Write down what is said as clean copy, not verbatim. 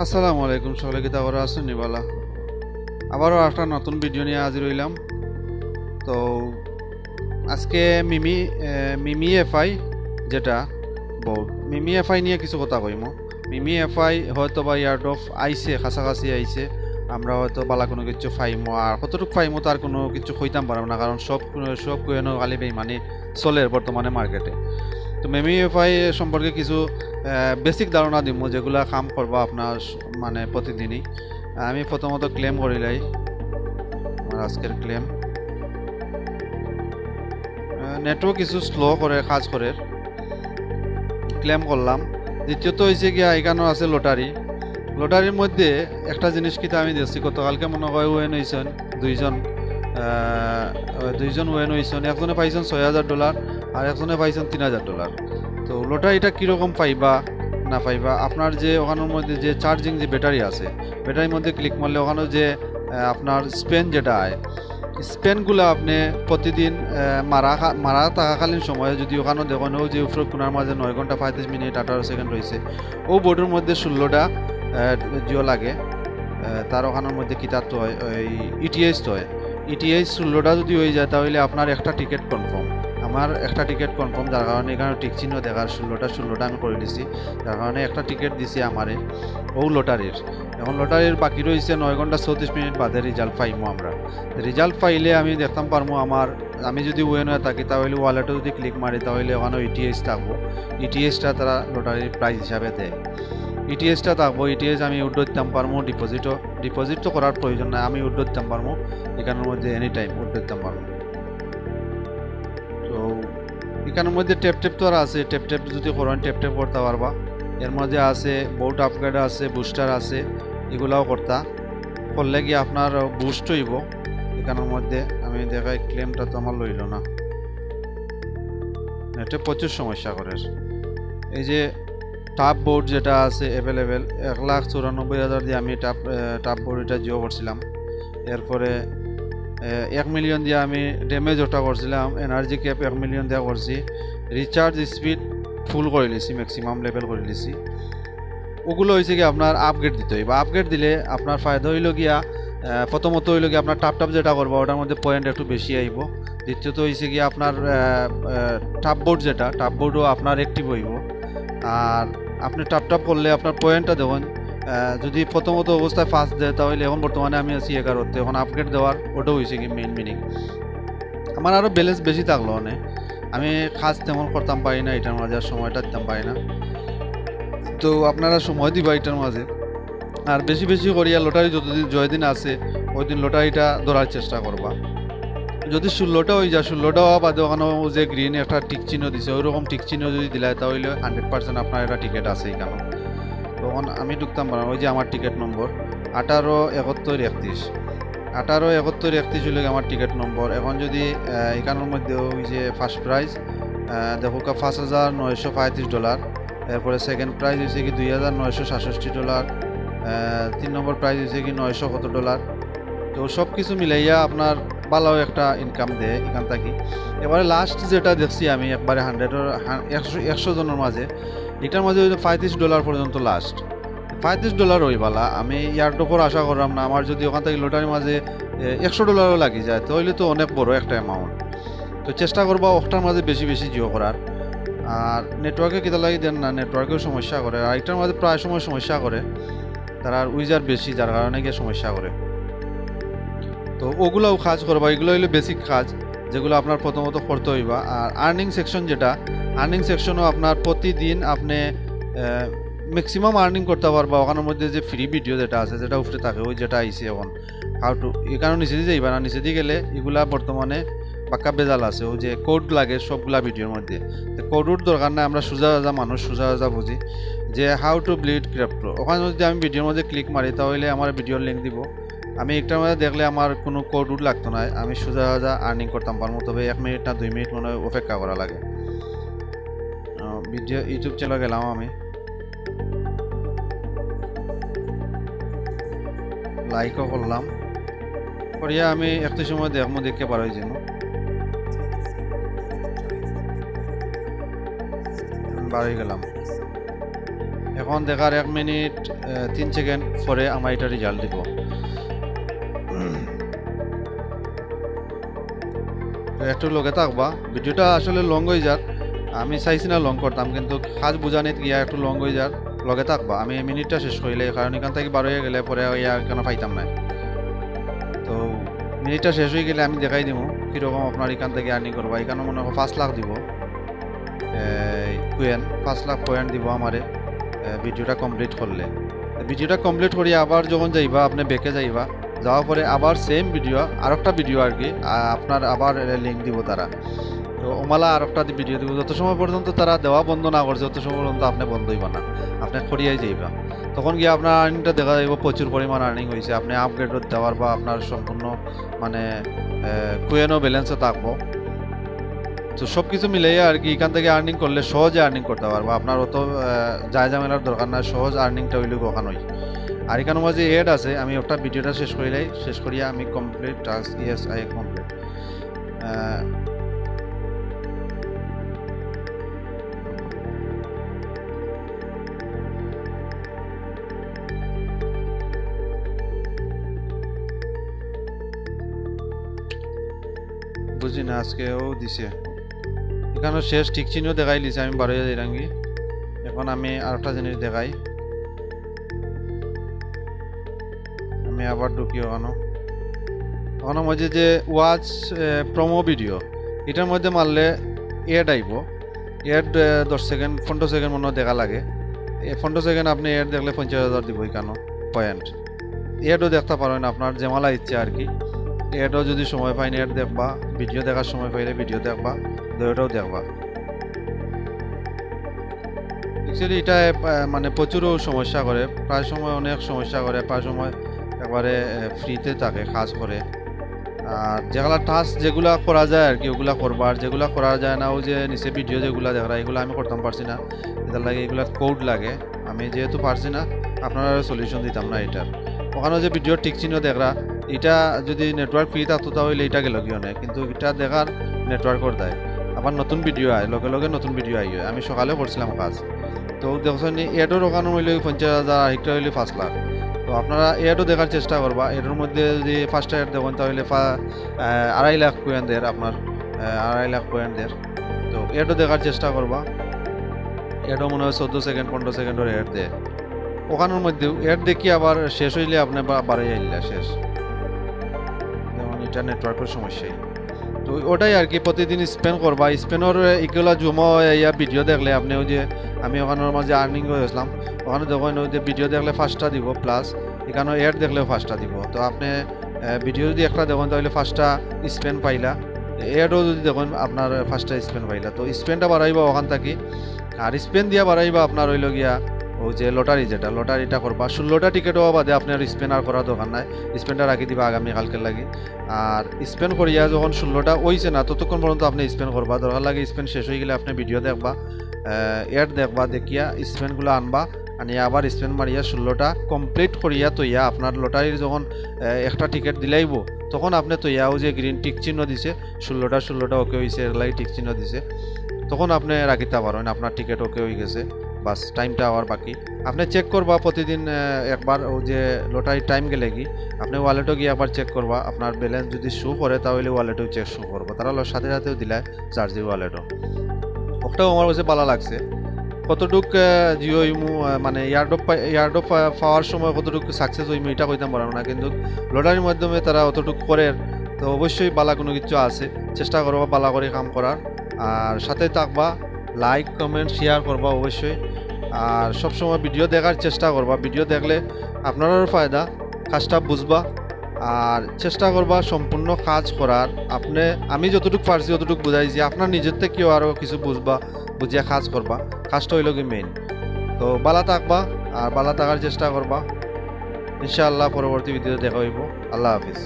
আসসালামু আলাইকুম, সকলে কি তারপরে আছেন নিবালা। আবারও একটা নতুন ভিডিও নিয়ে হাজির হইলাম। তো আজকে মিমি মিমি এফআই যেটা বোর্ড, মিমি এফআই নিয়ে কিছু কথা কইমো। মিমি এফআই হয়তো বা ইয়ার্ড অফ আইছে, কাছাকাছি আইছে। আমরা হয়তো বালা কোনো কিছু ফাইমো, আর কতটুকু ফাইমো তার কোনো কিছু কইতাম পারবো না, কারণ সব কোনো খালি বেইমানি চলে বর্তমানে মার্কেটে। তো মিমি এফআই সম্পর্কে কিছু বেসিক ধারণা দিব, যেগুলা কাম করবো আপনার মানে প্রতিদিনই। আমি প্রথমত ক্লেম করিলাই আমার আজকের ক্লেম। নেটওয়ার্ক কিছু স্লো করে কাজ করে, ক্লেম করলাম। দ্বিতীয়ত হয়েছে গিয়া এখানেও আছে লটারি। লটারির মধ্যে একটা জিনিস কিতা আমি দেখছি, গতকালকে মনে হয় ওয়েন হয়েছেন দুইজন ওয়েন হয়েছেন। একজনে পাইছেন $6,000 আর একজনে পাইছেন $3,000। তো লটারিটা কীরকম পাইবা না পাইবা, আপনার যে ওখানের মধ্যে যে চার্জিং যে ব্যাটারি আছে, ব্যাটারির মধ্যে ক্লিক মারলে ওখানে যে আপনার স্পেন যেটা হয়, স্পেনগুলো আপনি প্রতিদিন মারা থাকাকালীন সময়ে যদি ওখানে দেখেন যে উপরে কোনার মাঝে 9 ঘন্টা 35 মিনিট 18 সেকেন্ড রয়েছে, ও বোর্ডের মধ্যে 16টা জিও লাগে। তার ওখানের মধ্যে কিতাব তো হয় ওই ইটিএস তো হয়। ইটিএস 16টা যদি হয়ে যায় তাহলে আপনার একটা টিকিট কনফার্ম। আমার একটা টিকিট কনফার্ম, যার কারণে এখানে টিক চিহ্ন দেখার 16টা আমি করে নিছি, যার কারণে একটা টিকিট দিছি আমারে ও লটারির। এখন লটারির বাকি রয়েছে 9 ঘন্টা 34 মিনিট বাদে রেজাল্ট পাইমো আমরা। রেজাল্ট পাইলে আমি দেখতাম পারবো আমি যদি ওয়েন হয়ে থাকি তাহলে ওয়ালেটে যদি ক্লিক মারি তাহলে ওখানে ইটিএস থাকবো। ইটিএসটা তারা লটারির প্রাইস হিসাবে দেয়। ইটিএসটা থাকবো, ইটিএস আমি উইথড্র দিতাম পারবো। ডিপোজিট তো করার প্রয়োজন নাই, আমি উইথড্র দিতাম পারবো এখানের মধ্যে এনি টাইম উইথড্র দিতাম পারবো। তো এখানের মধ্যে ট্যাপ তো আর আছে, ট্যাপ যদি করেন ট্যাপ করতে পারবা। এর মধ্যে আছে বোট আপগ্রেড আছে, বুস্টার আছে, এগুলাও করলে গিয়ে আপনার বুস্ট হইব এখানের মধ্যে। আমি দেখাই ক্লেমটা তো আমার লইল না, এটা প্রচুর সমস্যা করে। এই যে টাপ বোর্ড যেটা আছে অ্যাভেলেবেল, 1,94,000 দিয়ে আমি টাপ বোর্ড এটা জিও করছিলাম। এরপরে 1 মিলিয়ন দিয়ে আমি ড্যামেজ ওটা করছিলাম, এনার্জি ক্যাপ 1 মিলিয়ন দেওয়া করছি, রিচার্জ স্পিড ফুল করে লিছি, ম্যাক্সিমাম লেভেল করে লিছি। ওগুলো হয়েছে কি আপনার আপগ্রেড দিতে হইব। আপগ্রেড দিলে আপনার ফায়দা হইল গিয়া প্রথমত হইল গিয়া আপনার টাপ যেটা করবো ওটার মধ্যে পয়েন্ট একটু বেশি আইব। দ্বিতীয়ত হয়েছে গিয়া আপনার টাপ বোর্ডও আপনার অ্যাক্টিভ হইব। আর আপনি টাপ করলে আপনার পয়েন্টটা দেখুন, যদি প্রথমত অবস্থায় ফার্স্ট দেয় তাহলে এখন বর্তমানে আমি আছি 11তে, এখন আপগ্রেড দেওয়ার ওটাও হয়েছে কি মেইন মিনিং। আমার আরও ব্যালেন্স বেশি থাকলো মানে আমি কাজ তেমন করতাম পারি না, এটার মাঝে আর সময়টা দিতাম পারি না। তো আপনারা সময় দিবা এটার মাঝে, আর বেশি করিয়া লটারি যতদিন জয়দিন আছে ওই দিন লটারিটা ধরার চেষ্টা করবা। যদি 16টা হয়ে যায়, 16টা হওয়া বাদে ওখানে যে গ্রিন একটা টিক চিহ্ন দিছে, ওইরকম টিক চিহ্ন যদি দিলায় তাহলে 100% আপনার একটা টিকিট আছে এখানে। তখন আমি ঢুকতাম পারলাম, ওই যে আমার টিকিট নম্বর 187131, 187131 হলে আমার টিকিট নম্বর। এখন যদি এখানের মধ্যে ওই যে ফার্স্ট প্রাইজ দেখো $5,935, এরপরে সেকেন্ড প্রাইজ হয়েছে কি $2,967, 3 নম্বর প্রাইজ হয়েছে কি $900। তো সব কিছু মিলাইয়া আপনার ভালো একটা ইনকাম দেয় এখান থেকে। এবারে লাস্ট যেটা দেখছি আমি একবারে 100 জনের মাঝে, এটার মাঝে $35 পর্যন্ত লাস্ট। $35 ওই বালা, আমি ইয়ার উপর আশা করলাম না। আমার যদি ওখান থেকে লটারির মাঝে $100 লাগি যায় তাহলে তো অনেক বড় একটা অ্যামাউন্ট। তো চেষ্টা করবো ওটার মাঝে বেশি জিও করার। আর নেটওয়ার্কে কিতা লাগি দেন না, নেটওয়ার্কেও সমস্যা করে, আর এটার মাঝে প্রায় সময় সমস্যা করে, তারা উইজার বেশি, যার কারণে গিয়ে সমস্যা করে। তো ওগুলোও কাজ করবা, এগুলো হইলে বেসিক কাজ যেগুলো আপনার প্রথমত করতে হইবা। আর আর্নিং সেকশনও আপনার প্রতিদিন আপনি ম্যাক্সিমাম আর্নিং করতে পারবা। ওখানের মধ্যে যে ফ্রি ভিডিও যেটা আছে, যেটা উপরে থাকে, ওই যেটা আইসে এখন হাউ টু, এই কারণে নিচে দিয়ে যাইবা না, নিচে দিয়ে গেলে এগুলা বর্তমানে পাক্কা বেজাল আছে। ও যে কোড লাগে সবগুলা ভিডিওর মধ্যে, কোডের দরকার নাই, আমরা সোজা মানুষ সোজা বুঝি যে হাউ টু বিল্ড ক্রিপ্টো। ওখানে যদি আমি ভিডিওর মধ্যে ক্লিক মারি তাহলে আমার ভিডিওর লিঙ্ক দিব। আমি একটার মধ্যে দেখলে আমার কোনো কোড লাগতো না, আমি সোজা আর্নিং করতাম পারবো। তবে 1 মিনিট না 2 মিনিট মনে হয় অপেক্ষা করা লাগে। ভিডিও ইউটিউব চ্যানেলে গেলাম, আমি লাইকও করলাম, করিয়া আমি একটু সময় দেখতে পারো যেন বাড়ি গেলাম। এখন দেখার 1 মিনিট 3 সেকেন্ড পরে আমার এটা রেজাল্ট দিব। একটু লগে থাকবা, ভিডিওটা আসলে লং হয়ে যাক, আমি চাইছি না লং করতাম, কিন্তু কাজ বুঝানিত গিয়া একটু লং হয়ে যাক, লগে থাকবা। আমি মিনিটটা শেষ করিলে, কারণ এখান থেকে 12 হয়ে গেলে পরে আর কেন পাইতাম না। তো মিনিটটা শেষ হয়ে গেলে আমি দেখাই দিব কীরকম আপনার এখান থেকে আর্নিং করবা। এখানে মনে হয় 5 লাখ দিব, 5 লাখ পয়েন্ট দিব আমারে ভিডিওটা কমপ্লিট করলে। ভিডিওটা কমপ্লিট করি আবার যখন যাইবা, আপনি বেঁকে যাইবা, যাওয়ার পরে আবার সেম ভিডিও, আরেকটা ভিডিও আর কি, আপনার আবার লিঙ্ক দিব তারা। তো ওমালা আরেকটা ভিডিও দিব, যত সময় পর্যন্ত তারা দেওয়া বন্ধ না করছে তত সময় পর্যন্ত আপনি বন্ধ হইবা না, আপনি করিয়াই যাইবা। তখন গিয়ে আপনার আর্নিংটা দেখা যাইব, প্রচুর পরিমাণ আর্নিং হয়েছে। আপনি আপগ্রেড দেওয়ার বা আপনার সম্পূর্ণ মানে কুয়েনও ব্যালেন্সও থাকবো। তো সব কিছু মিলিয়ে আর কি এখান থেকে আর্নিং করলে সহজে আর্নিং করতে পারবো, আপনার অত যায় ঝামেলার দরকার না, সহজ আর্নিংটা হইলে কখনোই। আর এখানে মাঝে এড আছে, আমি একটা ভিডিওটা শেষ করিয়া আমি complete task, yes I complete. বুঝি না, আজকেও দিছে, এখানে শেষ ঠিক চিহ্ন দেখাই দিছে, আমি 12 দিরাঙ্গি। এখন আমি আরেকটা জিনিস দেখাই, আমি আবার ঢুকি ওখানে মধ্যে যে ওয়াচ প্রোমো ভিডিও, এটার মধ্যে মারলে এড আইব। এড 10 সেকেন্ড 15 সেকেন্ড মনে দেখা লাগে, 15 সেকেন্ড আপনি এড দেখলে 50,000 দিব এখানে পয়েন্ট। এডও দেখতে পারেন আপনার যেমালা ইচ্ছে আর কি, এডও যদি সময় পাইনি এড দেখবা, ভিডিও দেখার সময় পাইলে ভিডিও দেখবা, দুটোটাও দেখবা। অ্যাকচুয়ালি এটা মানে প্রচুর সমস্যা করে, প্রায় সময় অনেক সমস্যা করে, প্রায় সময় একবারে ফ্রিতে থাকে কাজ করে। আর যেগুলা টাস্ক যেগুলা করা যায় আর কি ওগুলা করবা, আর যেগুলা করা যায় না, ও যে নিচে ভিডিও যেগুলা দেখা এগুলো আমি করতাম পারছি না, এটার লাগে এগুলা কোড লাগে। আমি যেহেতু পারছি না, আপনারা সলিউশন দিতাম না এটার। ওখানে যে ভিডিও টিক চিহ্ন দেখরা, এটা যদি নেটওয়ার্ক ফ্রি থাকতো তাহলে এটা গেল গিয়ে নেই, কিন্তু এটা দেখার নেটওয়ার্কর দেয়। আবার নতুন ভিডিও আয়, লগে লগে নতুন ভিডিও আই। আমি সকালে করছিলাম কাজ, তো দেখছেন এডও ওখানে হইলে 50,000, আরেকটা হইলে 5 লাখ। তো আপনারা এডও দেখার চেষ্টা করবা, এডের মধ্যে যদি ফার্স্ট এড দেখেন তাহলে 2.5 লাখ পয়েন্ট দের, আপনার 2.5 লাখ পয়েন্ট দের। তো এডও দেখার চেষ্টা করবা, এডও মনে হয় 14 সেকেন্ড 15 সেকেন্ডের এড দেয়। ওখানের মধ্যেও এড দেখি আবার শেষ হইলে আপনি বাড়াই আইলা শেষ, যেমন এটা নেটওয়ার্কের সমস্যাই। তো ওটাই আর কি, প্রতিদিন স্পেন করবা, স্পেনের এগুলা জমা ইয়া ভিডিও দেখলে আপনি ওই যে আমি ওখানের মাঝে আর্নিং হয়েছিলাম, ওখানে দেখেন ওই যে ভিডিও দেখলে 5টা দিব, প্লাস এখানে এড দেখলেও 5টা দিব। তো আপনি ভিডিও যদি একটা দেখেন তাহলে 5টা স্পেন পাইলা, এডও যদি দেখেন আপনার 5টা স্পেন পাইলা। তো স্পেনটা বাড়াইবা ওখান থেকে, আর স্পেন দিয়া বাড়াইবা আপনার হইল গিয়া ওই যে লটারি, যেটা লটারিটা করবা 16টা টিকিটও বাদে আপনার স্পেন আর করার দরকার নাই, স্পেনটা রাখি দিবা আগামী কালকে লাগে। আর স্পেন করিয়া যখন 16টা হইছে না ততক্ষণ পর্যন্ত আপনি স্পেন করবা, দরকার লাগে স্পেন শেষ হয়ে গেলে আপনি ভিডিও দেখবা, এড দেখবা, দেখিয়া স্পেনগুলো আনবা, আনিয়া আবার স্পেন মারিয়া 16টা কমপ্লিট করিয়া তৈয়া আপনার লটারির যখন একটা টিকিট দিলাইব তখন আপনি তৈয়াও যে গ্রিন টিক চিহ্ন দিছে 16টা ওকে হয়েছে, এর লাগে টিক চিহ্ন দিছে, তখন আপনি রাখিতে পারেন আপনার টিকিট ওকে হয়ে গেছে, বাস টাইমটা আবার বাকি। আপনি চেক করবা প্রতিদিন একবার, ও যে লটারি টাইম গেলে কি আপনি ওয়ালেটও গিয়ে একবার চেক করবা, আপনার ব্যালেন্স যদি শো করে তাহলে ওয়ালেটও চেক শো করবো, তারা সাথে সাথেও দিলায় চার্জি ওয়ালেটও। ওটাও আমার কাছে ভালো লাগছে। কতটুক জিও ইমু মানে ইয়ারডপ পাওয়ার সময় কতটুকু সাকসেস হইমু এটা কইতাম পারবো না, কিন্তু লটারির মাধ্যমে তারা অতটুকু করে, তো অবশ্যই বালা কোনো কিছু আছে, চেষ্টা করবা বালা করে কাম করার। আর সাথে থাকবা, লাইক কমেন্ট শেয়ার করবা অবশ্যই, আর সবসময় ভিডিও দেখার চেষ্টা করবা, ভিডিও দেখলে আপনারও ফায়দা, কাজটা বুঝবা আর চেষ্টা করবা সম্পূর্ণ কাজ করার। আমি যতটুকু পারছি ততটুকু বুঝাইছি, আপনার নিজের থেকেও আরও কিছু বুঝবা, বুঝিয়া কাজ করবা, কাজটা হইল কি মেইন। তো বালা থাকবা আর বালা থাকার চেষ্টা করবা, ইনশাআল্লাহ পরবর্তী ভিডিও দেখা হইব। আল্লাহ হাফিজ।